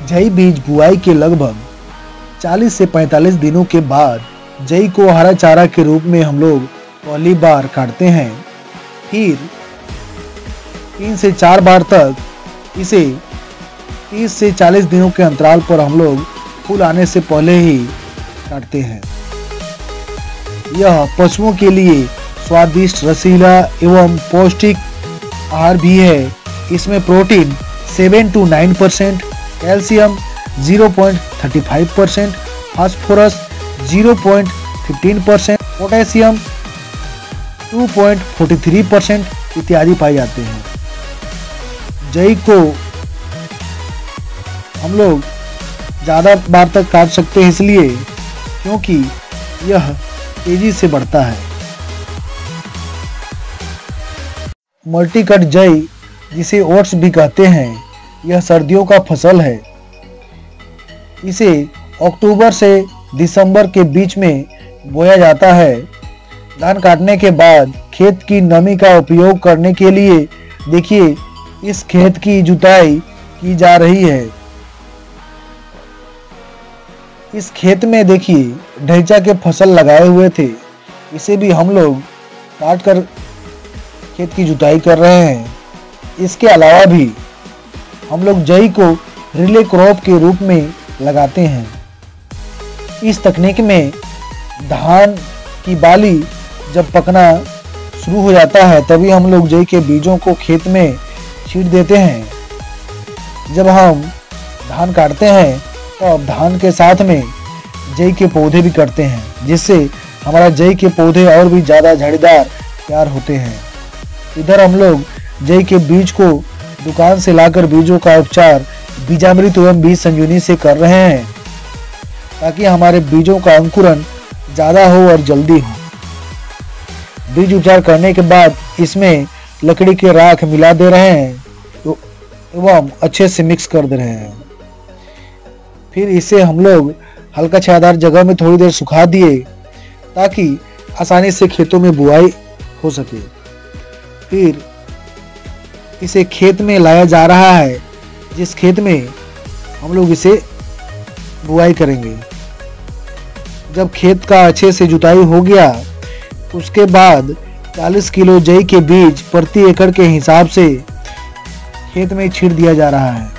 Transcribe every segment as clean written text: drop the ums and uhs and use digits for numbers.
जई बीज बुआई के लगभग 40 से 45 दिनों के बाद जई को हरा चारा के रूप में हम लोग पहली बार काटते हैं। फिर 3 से 4 बार तक इसे 30 से 40 दिनों के अंतराल पर हम लोग फूल आने से पहले ही काटते हैं। यह पशुओं के लिए स्वादिष्ट, रसीला एवं पौष्टिक आहार भी है। इसमें protein 7 to 9%, calcium 0.35%, phosphorus 0.15%, potassium 2.43% इत्यादि पाए जाते हैं। जई को हम लोग ज़्यादा बार तक काट सकते हैं इसलिए क्योंकि यह तेजी से बढ़ता है। मल्टीकट जई, जिसे ओट्स भी कहते हैं, यह सर्दियों का फसल है। इसे अक्टूबर से दिसंबर के बीच में बोया जाता है। धान काटने के बाद खेत की नमी का उपयोग करने के लिए देखिए इस खेत की जुताई की जा रही है। इस खेत में देखिए ढैंचा के फसल लगाए हुए थे, इसे भी हम लोग काट कर खेत की जुताई कर रहे हैं। इसके अलावा भी हम लोग जई को रिले क्रॉप के रूप में लगाते हैं। इस तकनीक में धान की बाली जब पकना शुरू हो जाता है तभी हम लोग जई के बीजों को खेत में छींट देते हैं। जब हम धान काटते हैं तो धान के साथ में जई के पौधे भी करते हैं, जिससे हमारा जई के पौधे और भी ज़्यादा झाड़ीदार तैयार होते हैं। इधर हम लोग जई के बीज को दुकान से लाकर बीजों का उपचार बीजामृत एवं बीज संजीवनी से कर रहे हैं, ताकि हमारे बीजों का अंकुरण ज़्यादा हो और जल्दी हो। बीज उपचार करने के बाद इसमें लकड़ी के राख मिला दे रहे हैं एवं अच्छे से मिक्स कर दे रहे हैं। फिर इसे हम लोग हल्का छायादार जगह में थोड़ी देर सुखा दिए ताकि आसानी से खेतों में बुआई हो सके। फिर इसे खेत में लाया जा रहा है, जिस खेत में हम लोग इसे बुआई करेंगे। जब खेत का अच्छे से जुताई हो गया उसके बाद 40 किलो जई के बीज प्रति एकड़ के हिसाब से खेत में छींट दिया जा रहा है।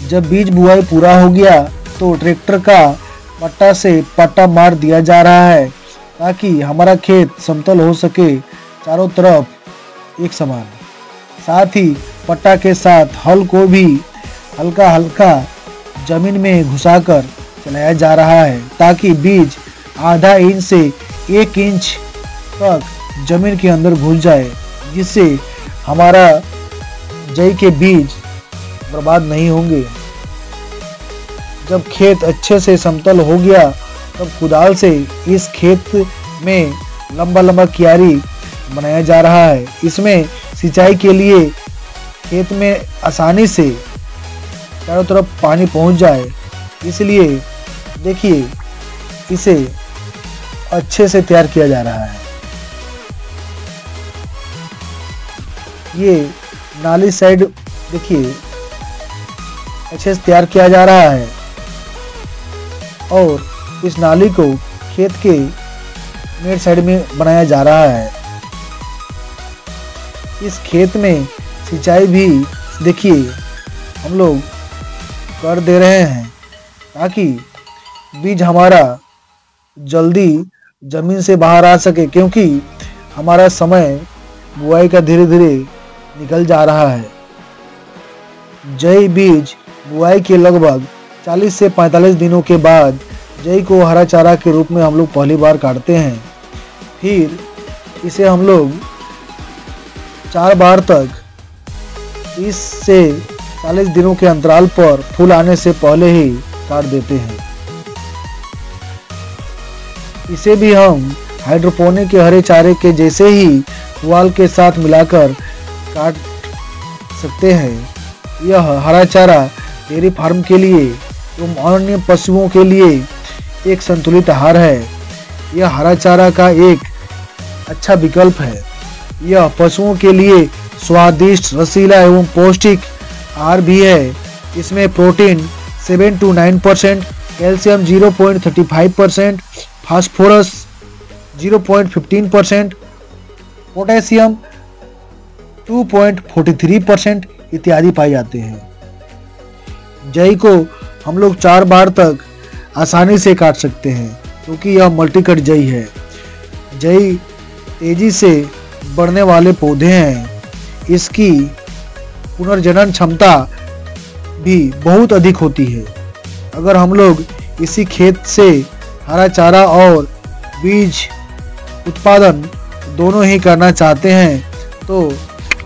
जब बीज बुआई पूरा हो गया तो ट्रैक्टर का पट्टा से पट्टा मार दिया जा रहा है ताकि हमारा खेत समतल हो सके, चारों तरफ एक समान। साथ ही पट्टा के साथ हल को भी हल्का हल्का जमीन में घुसाकर चलाया जा रहा है ताकि बीज आधा इंच से 1 इंच तक जमीन के अंदर घुस जाए, जिससे हमारा जई के बीज बर्बाद नहीं होंगे। जब खेत अच्छे से समतल हो गया तब कुदाल से इस खेत में लंबा लंबा क्यारी बनाया जा रहा है। इसमें सिंचाई के लिए खेत में आसानी से चारों तरफ पानी पहुंच जाए, इसलिए देखिए इसे अच्छे से तैयार किया जा रहा है। ये नाली साइड देखिए अच्छे से तैयार किया जा रहा है और इस नाली को खेत के मेड साइड में बनाया जा रहा है। इस खेत में सिंचाई भी देखिए हम लोग कर दे रहे हैं ताकि बीज हमारा जल्दी जमीन से बाहर आ सके, क्योंकि हमारा समय बुआई का धीरे धीरे निकल जा रहा है। जई बीज बुआई के लगभग 40 से 45 दिनों के बाद जई को हरा चारा के रूप में हम लोग पहली बार काटते हैं। फिर इसे हम लोग 4 बार तक 30 से 40 दिनों के अंतराल पर फूल आने से पहले ही काट देते हैं। इसे भी हम हाइड्रोपोनिक के हरे चारे के जैसे ही पुआल के साथ मिलाकर काट सकते हैं। यह हरा चारा डेयरी फार्म के लिए एवं अन्य पशुओं के लिए एक संतुलित आहार है। यह हरा चारा का एक अच्छा विकल्प है। यह पशुओं के लिए स्वादिष्ट, रसीला एवं पौष्टिक आहार भी है। इसमें protein 7 to 9%, calcium 0.35%, phosphorus 0.15%, potassium 2.43% इत्यादि पाए जाते हैं। जई को हम लोग 4 बार तक आसानी से काट सकते हैं क्योंकि यह मल्टी कट जई है। जई तेजी से बढ़ने वाले पौधे हैं। इसकी पुनर्जनन क्षमता भी बहुत अधिक होती है। अगर हम लोग इसी खेत से हरा चारा और बीज उत्पादन दोनों ही करना चाहते हैं तो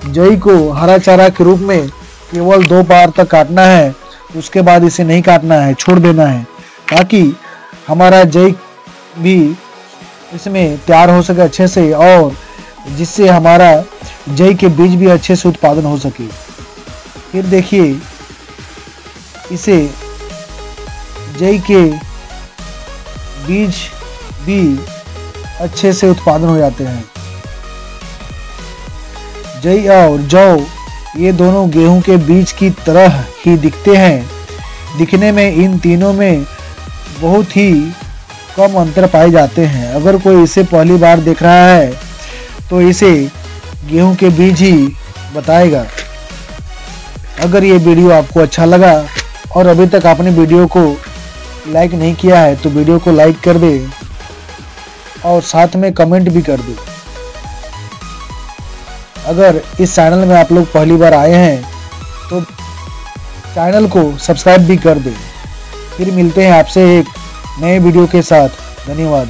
जई को हरा चारा के रूप में केवल 2 बार तक काटना है। उसके बाद इसे नहीं काटना है, छोड़ देना है, ताकि हमारा जई भी इसमें तैयार हो सके अच्छे से और जिससे हमारा जई के बीज भी अच्छे से उत्पादन हो सके। फिर देखिए इसे जई के बीज भी अच्छे से उत्पादन हो जाते हैं। जई और जौ ये दोनों गेहूं के बीज की तरह ही दिखते हैं। दिखने में इन तीनों में बहुत ही कम अंतर पाए जाते हैं। अगर कोई इसे पहली बार देख रहा है तो इसे गेहूं के बीज ही बताएगा। अगर ये वीडियो आपको अच्छा लगा और अभी तक आपने वीडियो को लाइक नहीं किया है तो वीडियो को लाइक कर दे और साथ में कमेंट भी कर दे। अगर इस चैनल में आप लोग पहली बार आए हैं तो चैनल को सब्सक्राइब भी कर दें। फिर मिलते हैं आपसे एक नए वीडियो के साथ। धन्यवाद।